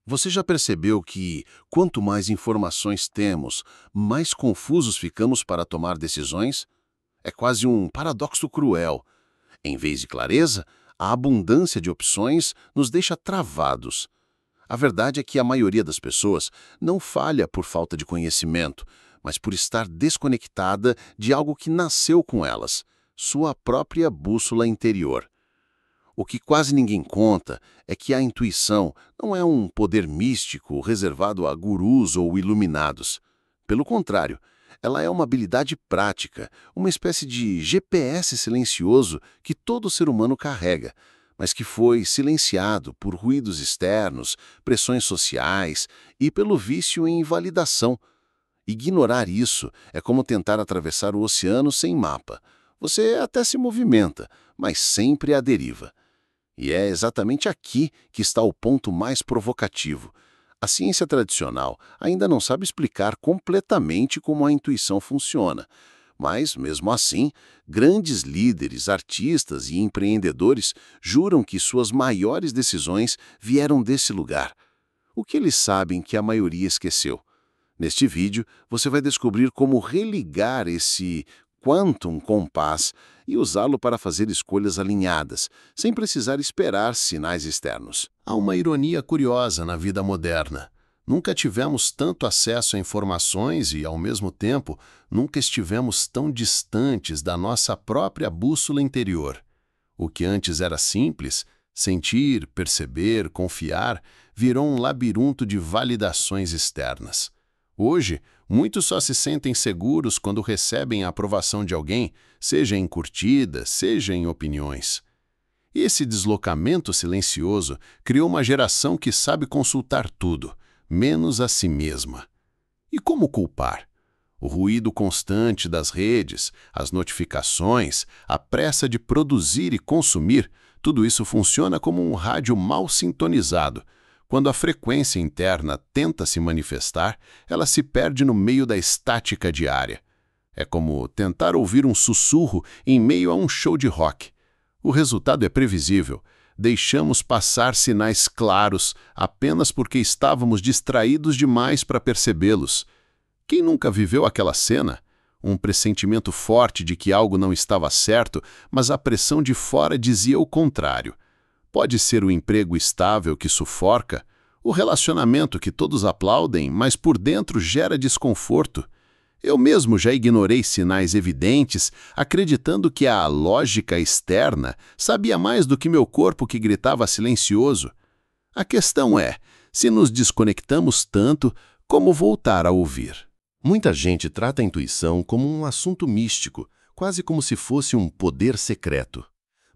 Você já percebeu que, quanto mais informações temos, mais confusos ficamos para tomar decisões? É quase um paradoxo cruel. Em vez de clareza, a abundância de opções nos deixa travados. A verdade é que a maioria das pessoas não falha por falta de conhecimento, mas por estar desconectada de algo que nasceu com elas, sua própria bússola interior. O que quase ninguém conta é que a intuição não é um poder místico reservado a gurus ou iluminados. Pelo contrário, ela é uma habilidade prática, uma espécie de GPS silencioso que todo ser humano carrega, mas que foi silenciado por ruídos externos, pressões sociais e pelo vício em validação. Ignorar isso é como tentar atravessar o oceano sem mapa. Você até se movimenta, mas sempre à deriva. E é exatamente aqui que está o ponto mais provocativo. A ciência tradicional ainda não sabe explicar completamente como a intuição funciona. Mas, mesmo assim, grandes líderes, artistas e empreendedores juram que suas maiores decisões vieram desse lugar. O que eles sabem que a maioria esqueceu? Neste vídeo, você vai descobrir como religar esse Quantum Compass e usá-lo para fazer escolhas alinhadas, sem precisar esperar sinais externos. Há uma ironia curiosa na vida moderna. Nunca tivemos tanto acesso a informações e, ao mesmo tempo, nunca estivemos tão distantes da nossa própria bússola interior. O que antes era simples, sentir, perceber, confiar, virou um labirinto de validações externas. Hoje, muitos só se sentem seguros quando recebem a aprovação de alguém, seja em curtidas, seja em opiniões. Esse deslocamento silencioso criou uma geração que sabe consultar tudo, menos a si mesma. E como culpar? O ruído constante das redes, as notificações, a pressa de produzir e consumir, tudo isso funciona como um rádio mal sintonizado. Quando a frequência interna tenta se manifestar, ela se perde no meio da estática diária. É como tentar ouvir um sussurro em meio a um show de rock. O resultado é previsível. Deixamos passar sinais claros apenas porque estávamos distraídos demais para percebê-los. Quem nunca viveu aquela cena? Um pressentimento forte de que algo não estava certo, mas a pressão de fora dizia o contrário. Pode ser o emprego estável que sufoca, o relacionamento que todos aplaudem, mas por dentro gera desconforto. Eu mesmo já ignorei sinais evidentes, acreditando que a lógica externa sabia mais do que meu corpo que gritava silencioso. A questão é, se nos desconectamos tanto, como voltar a ouvir? Muita gente trata a intuição como um assunto místico, quase como se fosse um poder secreto.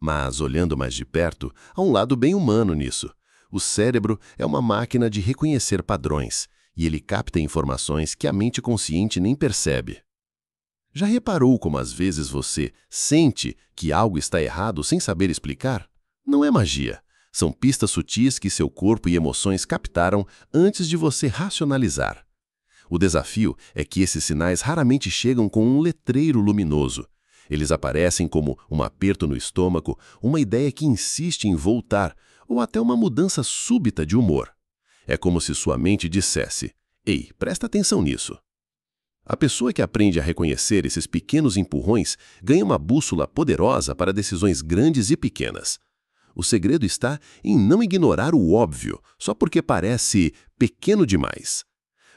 Mas, olhando mais de perto, há um lado bem humano nisso. O cérebro é uma máquina de reconhecer padrões, e ele capta informações que a mente consciente nem percebe. Já reparou como às vezes você sente que algo está errado sem saber explicar? Não é magia. São pistas sutis que seu corpo e emoções captaram antes de você racionalizar. O desafio é que esses sinais raramente chegam com um letreiro luminoso. Eles aparecem como um aperto no estômago, uma ideia que insiste em voltar, ou até uma mudança súbita de humor. É como se sua mente dissesse: "Ei, presta atenção nisso." A pessoa que aprende a reconhecer esses pequenos empurrões ganha uma bússola poderosa para decisões grandes e pequenas. O segredo está em não ignorar o óbvio, só porque parece pequeno demais.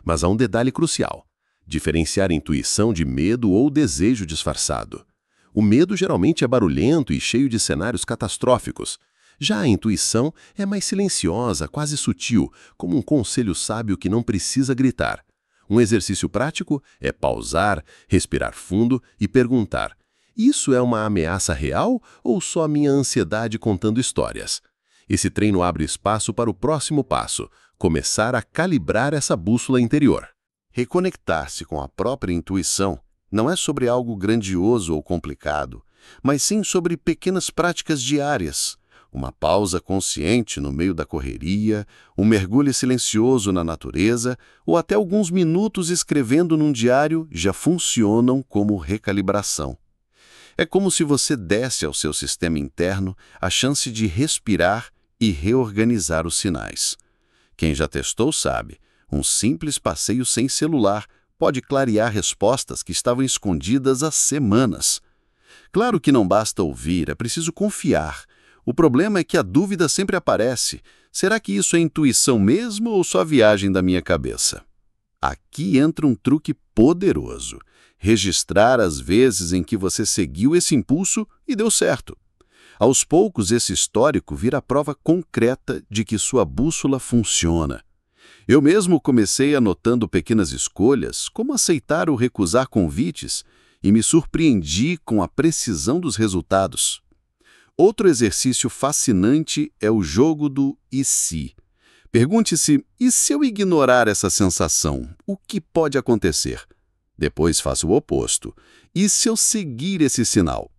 Mas há um detalhe crucial: diferenciar intuição de medo ou desejo disfarçado. O medo geralmente é barulhento e cheio de cenários catastróficos. Já a intuição é mais silenciosa, quase sutil, como um conselho sábio que não precisa gritar. Um exercício prático é pausar, respirar fundo e perguntar: isso é uma ameaça real ou só minha ansiedade contando histórias? Esse treino abre espaço para o próximo passo: começar a calibrar essa bússola interior. Reconectar-se com a própria intuição não é sobre algo grandioso ou complicado, mas sim sobre pequenas práticas diárias. Uma pausa consciente no meio da correria, um mergulho silencioso na natureza ou até alguns minutos escrevendo num diário já funcionam como recalibração. É como se você desse ao seu sistema interno a chance de respirar e reorganizar os sinais. Quem já testou sabe, um simples passeio sem celular pode clarear respostas que estavam escondidas há semanas. Claro que não basta ouvir, é preciso confiar. O problema é que a dúvida sempre aparece. Será que isso é intuição mesmo ou só viagem da minha cabeça? Aqui entra um truque poderoso. Registrar as vezes em que você seguiu esse impulso e deu certo. Aos poucos, esse histórico vira a prova concreta de que sua bússola funciona. Eu mesmo comecei anotando pequenas escolhas, como aceitar ou recusar convites, e me surpreendi com a precisão dos resultados. Outro exercício fascinante é o jogo do "e se?". Pergunte-se, e se eu ignorar essa sensação, o que pode acontecer? Depois faça o oposto. E se eu seguir esse sinal?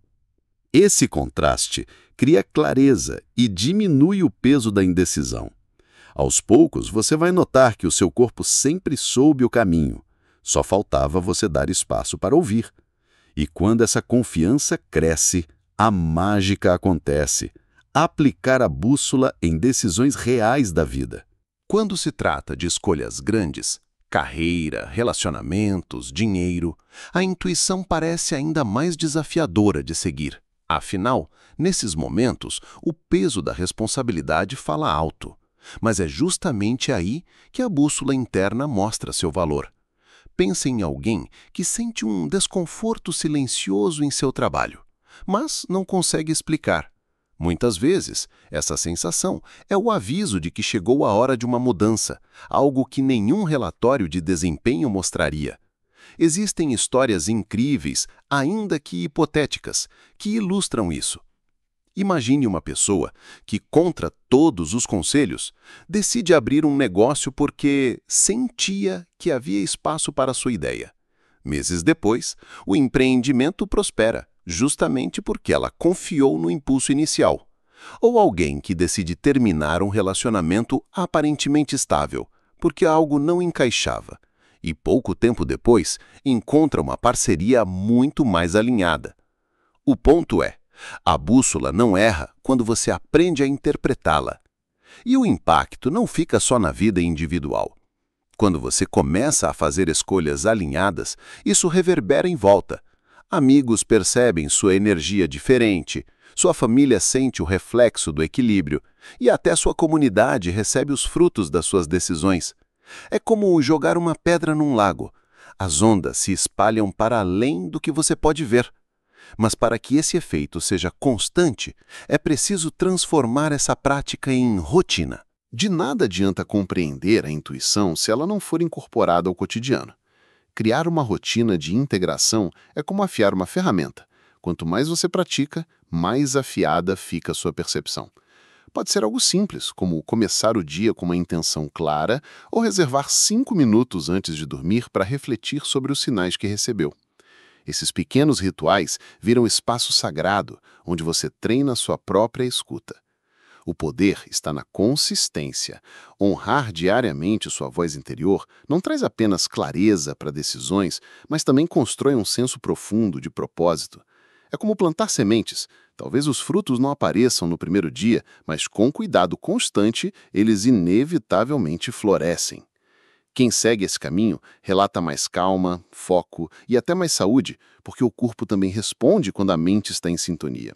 Esse contraste cria clareza e diminui o peso da indecisão. Aos poucos, você vai notar que o seu corpo sempre soube o caminho. Só faltava você dar espaço para ouvir. E quando essa confiança cresce, a mágica acontece. Aplicar a bússola em decisões reais da vida. Quando se trata de escolhas grandes, carreira, relacionamentos, dinheiro, a intuição parece ainda mais desafiadora de seguir. Afinal, nesses momentos, o peso da responsabilidade fala alto. Mas é justamente aí que a bússola interna mostra seu valor. Pense em alguém que sente um desconforto silencioso em seu trabalho, mas não consegue explicar. Muitas vezes, essa sensação é o aviso de que chegou a hora de uma mudança, algo que nenhum relatório de desempenho mostraria. Existem histórias incríveis, ainda que hipotéticas, que ilustram isso. Imagine uma pessoa que, contra todos os conselhos, decide abrir um negócio porque sentia que havia espaço para sua ideia. Meses depois, o empreendimento prospera, justamente porque ela confiou no impulso inicial. Ou alguém que decide terminar um relacionamento aparentemente estável, porque algo não encaixava. E pouco tempo depois, encontra uma parceria muito mais alinhada. O ponto é, a bússola não erra quando você aprende a interpretá-la. E o impacto não fica só na vida individual. Quando você começa a fazer escolhas alinhadas, isso reverbera em volta. Amigos percebem sua energia diferente, sua família sente o reflexo do equilíbrio e até sua comunidade recebe os frutos das suas decisões. É como jogar uma pedra num lago. As ondas se espalham para além do que você pode ver. Mas para que esse efeito seja constante, é preciso transformar essa prática em rotina. De nada adianta compreender a intuição se ela não for incorporada ao cotidiano. Criar uma rotina de integração é como afiar uma ferramenta. Quanto mais você pratica, mais afiada fica a sua percepção. Pode ser algo simples, como começar o dia com uma intenção clara ou reservar 5 minutos antes de dormir para refletir sobre os sinais que recebeu. Esses pequenos rituais viram espaço sagrado, onde você treina sua própria escuta. O poder está na consistência. Honrar diariamente sua voz interior não traz apenas clareza para decisões, mas também constrói um senso profundo de propósito. É como plantar sementes. Talvez os frutos não apareçam no primeiro dia, mas com cuidado constante, eles inevitavelmente florescem. Quem segue esse caminho relata mais calma, foco e até mais saúde, porque o corpo também responde quando a mente está em sintonia.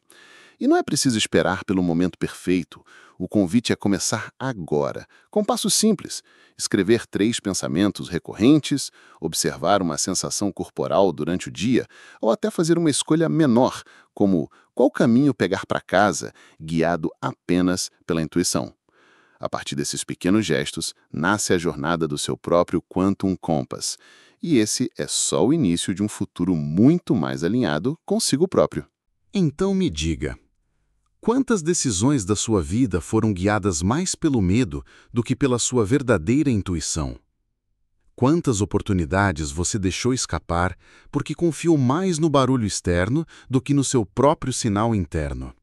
E não é preciso esperar pelo momento perfeito. O convite é começar agora, com passos simples. Escrever 3 pensamentos recorrentes, observar uma sensação corporal durante o dia, ou até fazer uma escolha menor, como qual caminho pegar para casa, guiado apenas pela intuição. A partir desses pequenos gestos, nasce a jornada do seu próprio Quantum Compass. E esse é só o início de um futuro muito mais alinhado consigo próprio. Então me diga, quantas decisões da sua vida foram guiadas mais pelo medo do que pela sua verdadeira intuição? Quantas oportunidades você deixou escapar porque confiou mais no barulho externo do que no seu próprio sinal interno?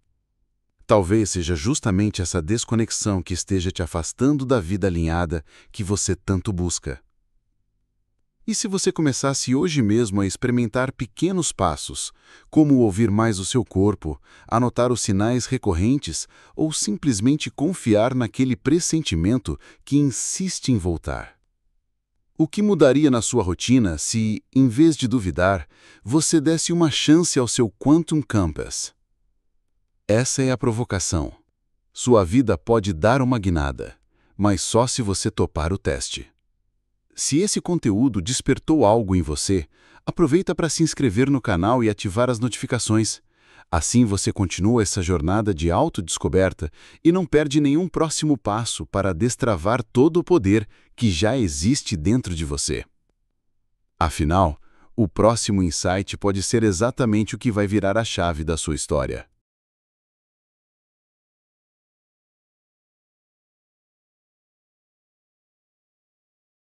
Talvez seja justamente essa desconexão que esteja te afastando da vida alinhada que você tanto busca. E se você começasse hoje mesmo a experimentar pequenos passos, como ouvir mais o seu corpo, anotar os sinais recorrentes ou simplesmente confiar naquele pressentimento que insiste em voltar? O que mudaria na sua rotina se, em vez de duvidar, você desse uma chance ao seu Quantum Compass? Essa é a provocação. Sua vida pode dar uma guinada, mas só se você topar o teste. Se esse conteúdo despertou algo em você, aproveita para se inscrever no canal e ativar as notificações. Assim você continua essa jornada de autodescoberta e não perde nenhum próximo passo para destravar todo o poder que já existe dentro de você. Afinal, o próximo insight pode ser exatamente o que vai virar a chave da sua história.